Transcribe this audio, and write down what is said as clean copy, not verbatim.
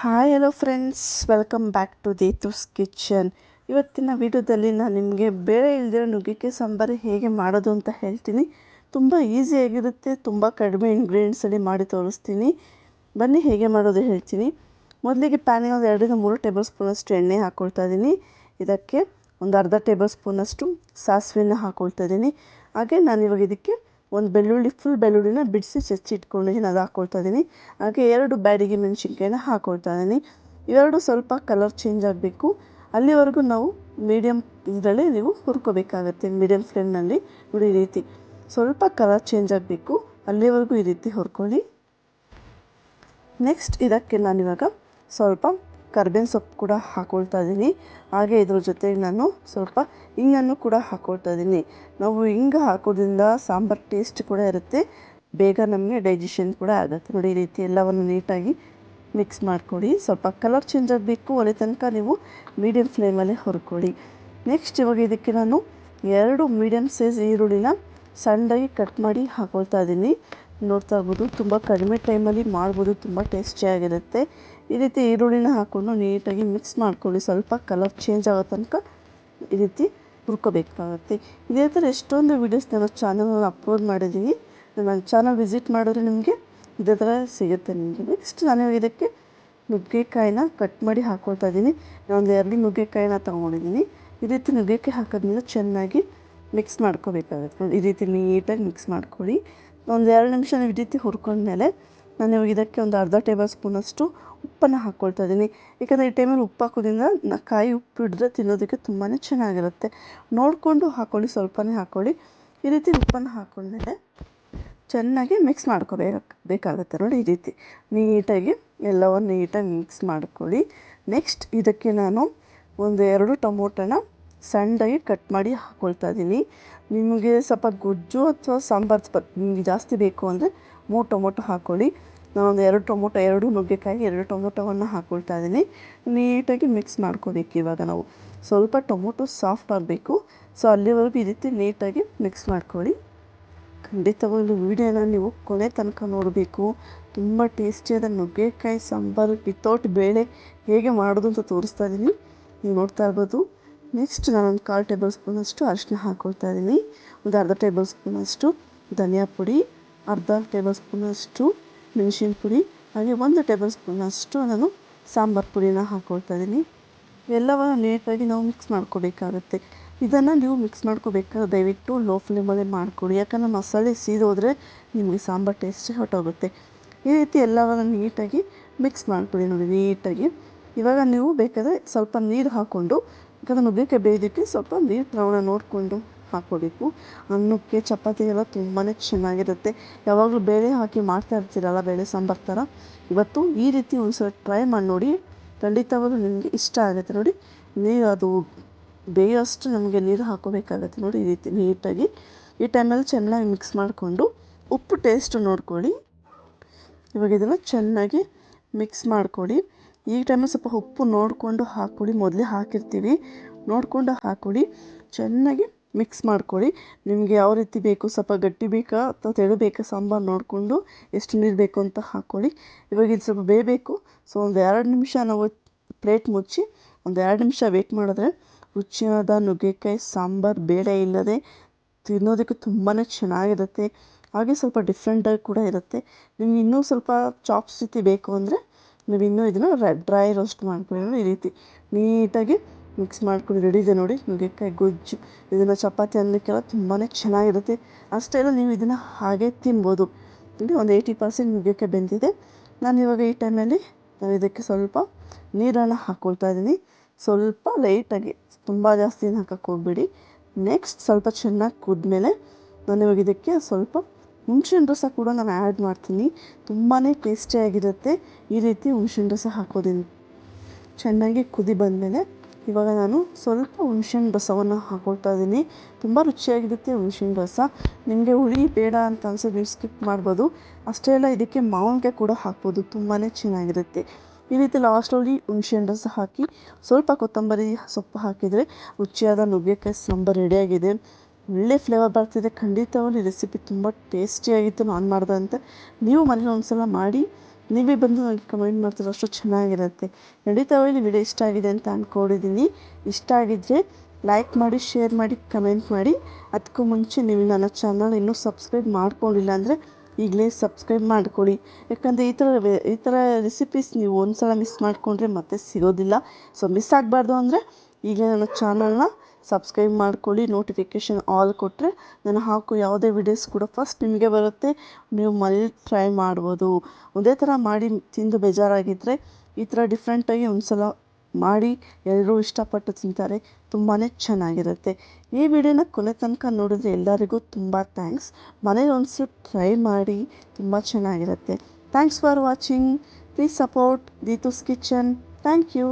Hi hello friends, welcome back to Dethu's Kitchen. ಇವತ್ತಿನ ವಿಡಿಯೋದಲ್ಲಿ ನಾನು ನಿಮಗೆ ಬೇಳೆ ಇಲ್ಲದಿರೋ ನುಗ್ಗೆಕಾಯಿ ಸಾಂಬಾರು ಹೇಗೆ ಮಾಡೋದು ಅಂತ ಹೇಳ್ತೀನಿ. ತುಂಬ ಈಸಿಯಾಗಿರುತ್ತೆ, ತುಂಬ ಕಡಿಮೆ ಇಂಗ್ರೀಡಿಯೆಂಟ್ಸಲ್ಲಿ ಮಾಡಿ ತೋರಿಸ್ತೀನಿ. ಬನ್ನಿ ಹೇಗೆ ಮಾಡೋದು ಹೇಳ್ತೀನಿ. ಮೊದಲಿಗೆ ಪ್ಯಾನಿಗೆ ಒಂದು 2-3 ಟೇಬಲ್ ಸ್ಪೂನಷ್ಟು ಎಣ್ಣೆ ಹಾಕ್ಕೊಳ್ತಾ ಇದ್ದೀನಿ. ಇದಕ್ಕೆ ಒಂದು ಅರ್ಧ ಟೇಬಲ್ ಸ್ಪೂನಷ್ಟು ಸಾಸಿವೆನ ಹಾಕ್ಕೊಳ್ತಾ ಇದ್ದೀನಿ. ಹಾಗೆ ನಾನಿವಾಗ ಇದಕ್ಕೆ ಒಂದು ಫುಲ್ ಬೆಳ್ಳುಳ್ಳಿನ ಬಿಡಿಸಿ ಇಟ್ಕೊಂಡಿದ್ದೀನಿ, ಅದು ಹಾಕ್ಕೊಳ್ತಾ ಇದ್ದೀನಿ. ಹಾಗೆ 2 ಬ್ಯಾಡಿಗೆ ಮೆಣಸಿನ್ಕಾಯಿನ ಹಾಕ್ಕೊಳ್ತಾ ಇದ್ದೀನಿ. ಇವೆರಡು ಸ್ವಲ್ಪ ಕಲರ್ ಚೇಂಜ್ ಆಗಬೇಕು, ಅಲ್ಲಿವರೆಗೂ ನಾವು ಮೀಡಿಯಮ್ ಇದರಲ್ಲಿ ನೀವು ಹುರ್ಕೋಬೇಕಾಗತ್ತೆ. ಮೀಡಿಯಮ್ ಫ್ಲೇಮ್ನಲ್ಲಿ ನೋಡಿ, ಈ ರೀತಿ ಸ್ವಲ್ಪ ಕಲರ್ ಚೇಂಜ್ ಆಗಬೇಕು, ಅಲ್ಲಿವರೆಗೂ ಈ ರೀತಿ ಹುರ್ಕೊಳ್ಳಿ. ನೆಕ್ಸ್ಟ್ ಇದಕ್ಕೆ ನಾನಿವಾಗ ಸ್ವಲ್ಪ ಕರ್ಬೇವಿನ ಸೊಪ್ಪು ಕೂಡ ಹಾಕ್ಕೊಳ್ತಾ ಇದ್ದೀನಿ. ಹಾಗೆ ಇದ್ರ ಜೊತೆಗೆ ನಾನು ಸ್ವಲ್ಪ ಹಿಂಗನ್ನು ಕೂಡ ಹಾಕ್ಕೊಳ್ತಾ ಇದ್ದೀನಿ. ನಾವು ಹಿಂಗೆ ಹಾಕೋದ್ರಿಂದ ಸಾಂಬಾರು ಟೇಸ್ಟ್ ಕೂಡ ಇರುತ್ತೆ, ಬೇಗ ನಮಗೆ ಡೈಜೆಷನ್ ಕೂಡ ಆಗುತ್ತೆ. ನೋಡಿ, ಈ ರೀತಿ ಎಲ್ಲವನ್ನು ನೀಟಾಗಿ ಮಿಕ್ಸ್ ಮಾಡ್ಕೊಳ್ಳಿ. ಸ್ವಲ್ಪ ಕಲರ್ ಚೇಂಜ್ ಆಗಬೇಕು, ಅಲ್ಲಿ ತನಕ ನೀವು ಮೀಡಿಯಮ್ ಫ್ಲೇಮಲ್ಲೇ ಹುರ್ಕೊಳ್ಳಿ. ನೆಕ್ಸ್ಟ್ ಇವಾಗ ಇದಕ್ಕೆ ನಾನು 2 ಮೀಡಿಯಮ್ ಸೈಜ್ ಈರುಳ್ಳಿನ ಸಣ್ಣದಾಗಿ ಕಟ್ ಮಾಡಿ ಹಾಕ್ಕೊಳ್ತಾ ಇದ್ದೀನಿ. ನೋಡ್ತಾ ಇರ್ಬೋದು, ತುಂಬ ಕಡಿಮೆ ಟೈಮಲ್ಲಿ ಮಾಡ್ಬೋದು, ತುಂಬ ಟೇಸ್ಟಿಯಾಗಿರುತ್ತೆ. ಈ ರೀತಿ ಈರುಳ್ಳಿನ ಹಾಕ್ಕೊಂಡು ನೀಟಾಗಿ ಮಿಕ್ಸ್ ಮಾಡ್ಕೊಳ್ಳಿ. ಸ್ವಲ್ಪ ಕಲರ್ ಚೇಂಜ್ ಆಗೋ ತನಕ ಈ ರೀತಿ ಹುರ್ಕೋಬೇಕಾಗುತ್ತೆ. ಇದೇ ಥರ ಎಷ್ಟೊಂದು ವೀಡಿಯೋಸ್ ನನ್ನ ಚಾನಲಲ್ಲಿ ಅಪ್ಲೋಡ್ ಮಾಡಿದ್ದೀನಿ. ನನ್ನ ಚಾನಲ್ ವಿಸಿಟ್ ಮಾಡಿದ್ರೆ ನಿಮಗೆ ಇದೇ ಥರ ಸಿಗುತ್ತೆ ನಿಮಗೆ. ನೆಕ್ಸ್ಟ್ ನಾನು ಇದಕ್ಕೆ ನುಗ್ಗೆಕಾಯಿನ ಕಟ್ ಮಾಡಿ ಹಾಕ್ಕೊಳ್ತಾ ಇದ್ದೀನಿ. ನಾನೊಂದು 2 ನುಗ್ಗೆಕಾಯಿನ ತೊಗೊಂಡಿದ್ದೀನಿ. ಈ ರೀತಿ ನುಗ್ಗೆಕಾಯಿ ಹಾಕೋದ್ರಿಂದ ಚೆನ್ನಾಗಿ ಮಿಕ್ಸ್ ಮಾಡ್ಕೋಬೇಕಾಗುತ್ತೆ. ಈ ರೀತಿ ನೀಟಾಗಿ ಮಿಕ್ಸ್ ಮಾಡ್ಕೊಳ್ಳಿ. ಒಂದು 2 ನಿಮಿಷ ಈ ರೀತಿ ಹುರ್ಕೊಂಡ್ಮೇಲೆ ನಾನು ಇವಾಗ ಇದಕ್ಕೆ ಒಂದು ಅರ್ಧ ಟೇಬಲ್ ಸ್ಪೂನಷ್ಟು ಉಪ್ಪನ್ನು ಹಾಕ್ಕೊಳ್ತಾ ಇದ್ದೀನಿ. ಏಕೆಂದರೆ ಈ ಟೈಮಲ್ಲಿ ಉಪ್ಪು ಹಾಕೋದ್ರಿಂದ ಕಾಯಿ ಉಪ್ಪು ಹಿಡಿದ್ರೆ ತಿನ್ನೋದಕ್ಕೆ ತುಂಬಾ ಚೆನ್ನಾಗಿರುತ್ತೆ. ನೋಡಿಕೊಂಡು ಹಾಕ್ಕೊಳ್ಳಿ, ಸ್ವಲ್ಪನೇ ಹಾಕ್ಕೊಳ್ಳಿ. ಈ ರೀತಿ ಉಪ್ಪನ್ನು ಹಾಕ್ಕೊಂಡ್ಮೇಲೆ ಚೆನ್ನಾಗಿ ಮಿಕ್ಸ್ ಬೇಕಾಗುತ್ತೆ. ನೋಡಿ, ಈ ರೀತಿ ನೀಟಾಗಿ ಎಲ್ಲವನ್ನು ನೀಟಾಗಿ ಮಿಕ್ಸ್ ಮಾಡ್ಕೊಳ್ಳಿ. ನೆಕ್ಸ್ಟ್ ಇದಕ್ಕೆ ನಾನು ಒಂದು 2 ಟೊಮೊಟೊನ ಸಣ್ಣದಾಗಿ ಕಟ್ ಮಾಡಿ ಹಾಕ್ಕೊಳ್ತಾ ಇದ್ದೀನಿ. ನಿಮಗೆ ಸ್ವಲ್ಪ ಗೊಜ್ಜು ಅಥವಾ ಸಾಂಬಾರು ನಿಮಗೆ ಜಾಸ್ತಿ ಬೇಕು ಅಂದರೆ 3 ಟೊಮೊಟೊ ಹಾಕ್ಕೊಳ್ಳಿ. ನಾನೊಂದು 2 ಟೊಮೊಟೊ, 2 ನುಗ್ಗೆಕಾಯಿ, 2 ಟೊಮೊಟೊವನ್ನು ಹಾಕ್ಕೊಳ್ತಾ ಇದ್ದೀನಿ. ನೀಟಾಗಿ ಮಿಕ್ಸ್ ಮಾಡ್ಕೋಬೇಕು. ಇವಾಗ ನಾವು ಸ್ವಲ್ಪ ಟೊಮೊಟೊ ಸಾಫ್ಟ್ ಆಗಬೇಕು, ಸೊ ಅಲ್ಲಿವರೆಗೂ ಈ ರೀತಿ ನೀಟಾಗಿ ಮಿಕ್ಸ್ ಮಾಡ್ಕೊಳ್ಳಿ. ಖಂಡಿತವಾಗ್ಲೂ ವಿಡಿಯೋನ ನೀವು ಕೊನೆ ತನಕ ನೋಡಬೇಕು. ತುಂಬ ಟೇಸ್ಟಿಯಾದ ನುಗ್ಗೆಕಾಯಿ ಸಾಂಬಾರು ವಿತೌಟ್ ಬೇಳೆ ಹೇಗೆ ಮಾಡೋದು ಅಂತ ತೋರಿಸ್ತಾ ಇದ್ದೀನಿ, ನೀವು ನೋಡ್ತಾ ಇರ್ಬೋದು. ನೆಕ್ಸ್ಟ್ ನಾನೊಂದು 1/4 ಟೇಬಲ್ ಸ್ಪೂನಷ್ಟು ಅರಿಶಿನ ಹಾಕ್ಕೊಳ್ತಾ ಇದ್ದೀನಿ. ಒಂದು ಅರ್ಧ ಟೇಬಲ್ ಸ್ಪೂನಷ್ಟು ಧನಿಯಾ ಪುಡಿ, ಅರ್ಧ ಟೇಬಲ್ ಸ್ಪೂನಷ್ಟು ಮೆಣಸಿನ ಪುಡಿ, ಹಾಗೆ 1 ಟೇಬಲ್ ಸ್ಪೂನಷ್ಟು ನಾನು ಸಾಂಬಾರು ಪುಡಿನ ಹಾಕ್ಕೊಳ್ತಾ ಇದ್ದೀನಿ. ಎಲ್ಲವನ್ನು ನೀಟಾಗಿ ನಾವು ಮಿಕ್ಸ್ ಮಾಡ್ಕೋಬೇಕಾಗುತ್ತೆ. ಇದನ್ನು ನೀವು ಮಿಕ್ಸ್ ಮಾಡ್ಕೋಬೇಕಾದ್ರೆ ದಯವಿಟ್ಟು ಲೋ ಫ್ಲೇಮಲ್ಲೇ ಮಾಡಿಕೊಡಿ, ಯಾಕಂದರೆ ಮಸಾಲೆ ಸೀದೋದ್ರೆ ನಿಮಗೆ ಸಾಂಬಾರು ಟೇಸ್ಟ್ ಹೊರಟೋಗುತ್ತೆ. ಈ ರೀತಿ ಎಲ್ಲವನ್ನು ನೀಟಾಗಿ ಮಿಕ್ಸ್ ಮಾಡ್ಕೊಳ್ಳಿ. ನೋಡಿ, ನೀಟಾಗಿ ಇವಾಗ ನೀವು ಬೇಕಾದರೆ ಸ್ವಲ್ಪ ನೀರು ಹಾಕ್ಕೊಂಡು, ಯಾಕಂದರೆ ನುಗ್ಗೆಕಾಯಿ ಬೇಯೋದಕ್ಕೆ ಸ್ವಲ್ಪ ನೀರು ಪ್ರಮಾಣ ನೋಡಿಕೊಂಡು ಹಾಕ್ಕೋಬೇಕು. ಅನ್ನಕ್ಕೆ ಚಪಾತಿಗೆಲ್ಲ ತುಂಬಾ ಚೆನ್ನಾಗಿರುತ್ತೆ. ಯಾವಾಗಲೂ ಬೇಳೆ ಹಾಕಿ ಮಾಡ್ತಾ ಇರ್ತೀರಲ್ಲ, ಬೇಳೆ ಸಾಂಬಾರು ಥರ, ಇವತ್ತು ಈ ರೀತಿ ಒಂದ್ಸಲ ಟ್ರೈ ಮಾಡಿ ನೋಡಿ, ಖಂಡಿತವಾಗ್ಲೂ ನಿಮಗೆ ಇಷ್ಟ ಆಗುತ್ತೆ. ನೋಡಿ, ನೀರು ಅದು ಬೇಯೋಷ್ಟು ನಮಗೆ ನೀರು ಹಾಕೋಬೇಕಾಗತ್ತೆ. ನೋಡಿ, ಈ ರೀತಿ ನೀಟಾಗಿ ಈ ಟೈಮಲ್ಲಿ ಚೆನ್ನಾಗಿ ಮಿಕ್ಸ್ ಮಾಡಿಕೊಂಡು ಉಪ್ಪು ಟೇಸ್ಟ್ ನೋಡ್ಕೊಳ್ಳಿ. ಇವಾಗ ಇದನ್ನು ಚೆನ್ನಾಗಿ ಮಿಕ್ಸ್ ಮಾಡ್ಕೊಳ್ಳಿ. ಈ ಟೈಮಲ್ಲಿ ಸ್ವಲ್ಪ ಉಪ್ಪು ನೋಡಿಕೊಂಡು ಹಾಕ್ಕೊಳ್ಳಿ, ಮೊದಲೇ ಹಾಕಿರ್ತೀವಿ, ನೋಡಿಕೊಂಡು ಹಾಕ್ಕೊಳ್ಳಿ. ಚೆನ್ನಾಗಿ ಮಿಕ್ಸ್ ಮಾಡ್ಕೊಳ್ಳಿ. ನಿಮಗೆ ಯಾವ ರೀತಿ ಬೇಕು, ಸ್ವಲ್ಪ ಗಟ್ಟಿ ಬೇಕಾ ಅಥವಾ ತೆಳು ಬೇಕಾ ಸಾಂಬಾರು ನೋಡಿಕೊಂಡು ಎಷ್ಟು ನೀರು ಬೇಕು ಅಂತ ಹಾಕ್ಕೊಳ್ಳಿ. ಇವಾಗ ಇದು ಸ್ವಲ್ಪ ಬೇಯಬೇಕು. ಸೊ ಒಂದು 2 ನಿಮಿಷ ನಾವು ಪ್ಲೇಟ್ ಮುಚ್ಚಿ ಒಂದು 2 ನಿಮಿಷ ವೆಯ್ಟ್ ಮಾಡಿದ್ರೆ ರುಚಿಯಾದ ನುಗ್ಗೆಕಾಯಿ ಸಾಂಬಾರು ಬೇಳೆ ಇಲ್ಲದೆ ತಿನ್ನೋದಕ್ಕೆ ತುಂಬಾ ಚೆನ್ನಾಗಿರುತ್ತೆ. ಹಾಗೆ ಸ್ವಲ್ಪ ಡಿಫ್ರೆಂಟಾಗಿ ಕೂಡ ಇರುತ್ತೆ. ನಿಮ್ಗೆ ಇನ್ನೂ ಸ್ವಲ್ಪ ಚಾಪ್ಸ್ ಜೊತೆ ಬೇಕು ಅಂದರೆ ನೀವು ಇನ್ನೂ ಇದನ್ನು ಡ್ರೈ ರೋಸ್ಟ್ ಮಾಡ್ಕೊಳ್ಳಿ. ಈ ರೀತಿ ನೀಟಾಗಿ ಮಿಕ್ಸ್ ಮಾಡ್ಕೊಳ್ಳಿ. ರೆಡಿ ಇದೆ ನೋಡಿ, ನುಗ್ಗೆಕಾಯಿ ಗೊಜ್ಜು. ಇದನ್ನು ಚಪಾತಿ ಅನ್ನಕ್ಕೆಲ್ಲ ತುಂಬಾ ಚೆನ್ನಾಗಿರುತ್ತೆ. ಅಷ್ಟೇ ಅಲ್ಲ, ನೀವು ಇದನ್ನು ಹಾಗೆ ತಿನ್ಬೋದು. ನೋಡಿ, ಒಂದು 80% ನುಗ್ಗೆಕಾಯಿ ಬೆಂದಿದೆ. ನಾನು ಇವಾಗ ಈ ಟೈಮಲ್ಲಿ ನಾನು ಇದಕ್ಕೆ ಸ್ವಲ್ಪ ನೀರನ್ನು ಹಾಕ್ಕೊಳ್ತಾ ಇದ್ದೀನಿ. ಸ್ವಲ್ಪ ಲೈಟಾಗಿ, ತುಂಬ ಜಾಸ್ತಿ ಏನು ಹಾಕಕ್ಕೆ ಹೋಗ್ಬೇಡಿ. ನೆಕ್ಸ್ಟ್ ಸ್ವಲ್ಪ ಚೆನ್ನಾಗಿ ಕುದ್ಮೇಲೆ ನಾನು ಇವಾಗ ಇದಕ್ಕೆ ಸ್ವಲ್ಪ ಹುಣಸೆಹಣ್ಣು ರಸ ಕೂಡ ನಾನು ಆ್ಯಡ್ ಮಾಡ್ತೀನಿ. ತುಂಬಾ ಟೇಸ್ಟಿಯಾಗಿರುತ್ತೆ ಈ ರೀತಿ ಹುಣಸೆಹಣ್ಣು ರಸ ಹಾಕೋದ್ರಿಂದ. ಚೆನ್ನಾಗಿ ಕುದಿ ಬಂದಮೇಲೆ ಇವಾಗ ನಾನು ಸ್ವಲ್ಪ ಹುಣಸೆಹಣ್ಣು ರಸವನ್ನು ಹಾಕ್ಕೊಳ್ತಾ ಇದ್ದೀನಿ. ತುಂಬ ರುಚಿಯಾಗಿರುತ್ತೆ ಹುಣಸೆಹಣ್ಣು ರಸ. ನಿಮಗೆ ಹುಳಿ ಬೇಡ ಅಂತ ಅನ್ಸೋದು ನೀವು ಸ್ಕಿಪ್ ಮಾಡ್ಬೋದು. ಅಷ್ಟೇ ಅಲ್ಲ, ಇದಕ್ಕೆ ಮಾವಿನಕಾಯಿ ಕೂಡ ಹಾಕ್ಬೋದು, ತುಂಬಾ ಚೆನ್ನಾಗಿರುತ್ತೆ. ಈ ರೀತಿ ಲಾಸ್ಟಲ್ಲಿ ಹುಣಸೆಹಣ್ಣು ರಸ ಹಾಕಿ ಸ್ವಲ್ಪ ಕೊತ್ತಂಬರಿ ಸೊಪ್ಪು ಹಾಕಿದರೆ ರುಚಿಯಾದ ನುಗ್ಗೆಕಾಯಿ ಸಾಂಬಾರು ರೆಡಿಯಾಗಿದೆ. ಒಳ್ಳೆ ಫ್ಲೇವರ್ ಬರ್ತಿದೆ. ಖಂಡಿತವಾಗ್ಲೂ ಈ ರೆಸಿಪಿ ತುಂಬ ಟೇಸ್ಟಿಯಾಗಿತ್ತು ನಾನು ಮಾಡಿದಂತೆ. ನೀವು ಮನೇಲಿ ಒಂದ್ಸಲ ಮಾಡಿ ನೀವೇ ಬಂದು ನನಗೆ ಕಮೆಂಟ್ ಮಾಡ್ತೀರೋ ಅಷ್ಟು ಚೆನ್ನಾಗಿರುತ್ತೆ. ಖಂಡಿತ ಈ ವಿಡಿಯೋ ಇಷ್ಟ ಆಗಿದೆ ಅಂತ ಅಂದ್ಕೊಂಡಿದ್ದೀನಿ. ಇಷ್ಟ ಆಗಿದ್ದರೆ ಲೈಕ್ ಮಾಡಿ, ಶೇರ್ ಮಾಡಿ, ಕಮೆಂಟ್ ಮಾಡಿ. ಅದಕ್ಕೂ ಮುಂಚೆ ನೀವು ನನ್ನ ಚಾನಲ್ ಇನ್ನೂ ಸಬ್ಸ್ಕ್ರೈಬ್ ಮಾಡ್ಕೊಂಡಿಲ್ಲ ಅಂದರೆ ಈಗಲೇ ಸಬ್ಸ್ಕ್ರೈಬ್ ಮಾಡ್ಕೊಳ್ಳಿ. ಯಾಕಂದರೆ ಈ ಥರ ರೆಸಿಪೀಸ್ ನೀವು ಒಂದು ಸಲ ಮಿಸ್ ಮಾಡಿಕೊಂಡ್ರೆ ಮತ್ತೆ ಸಿಗೋದಿಲ್ಲ. ಸೊ ಮಿಸ್ ಆಗಬಾರ್ದು ಅಂದರೆ ಈಗಲೇ ನನ್ನ ಚಾನಲ್ನ ಸಬ್ಸ್ಕ್ರೈಬ್ ಮಾಡ್ಕೊಳ್ಳಿ. ನೋಟಿಫಿಕೇಷನ್ ಆಲ್ ಕೊಟ್ಟರೆ ನಾನು ಹಾಕೋ ಯಾವುದೇ ವಿಡಿಯೋಸ್ ಕೂಡ ಫಸ್ಟ್ ನಿಮಗೆ ಬರುತ್ತೆ. ನೀವು ಮನೇಲಿ ಟ್ರೈ ಮಾಡ್ಬೋದು. ಒಂದೇ ಥರ ಮಾಡಿ ತಿಂದು ಬೇಜಾರಾಗಿದ್ದರೆ ಈ ಥರ ಡಿಫ್ರೆಂಟಾಗಿ ಒಂದು ಸಲ ಮಾಡಿ ಎಲ್ಲರೂ ಇಷ್ಟಪಟ್ಟು ತಿಂತಾರೆ. ತುಂಬಾ ಚೆನ್ನಾಗಿರುತ್ತೆ. ಈ ವಿಡಿಯೋನ ಕೊನೆ ತನಕ ನೋಡಿದ್ರೆ ಎಲ್ಲರಿಗೂ ತುಂಬ ಥ್ಯಾಂಕ್ಸ್. ಮನೇಲಿ ಒಂದ್ಸಲ ಟ್ರೈ ಮಾಡಿ, ತುಂಬ ಚೆನ್ನಾಗಿರುತ್ತೆ. Thanks for watching. Please support Dethu's Kitchen. Thank you.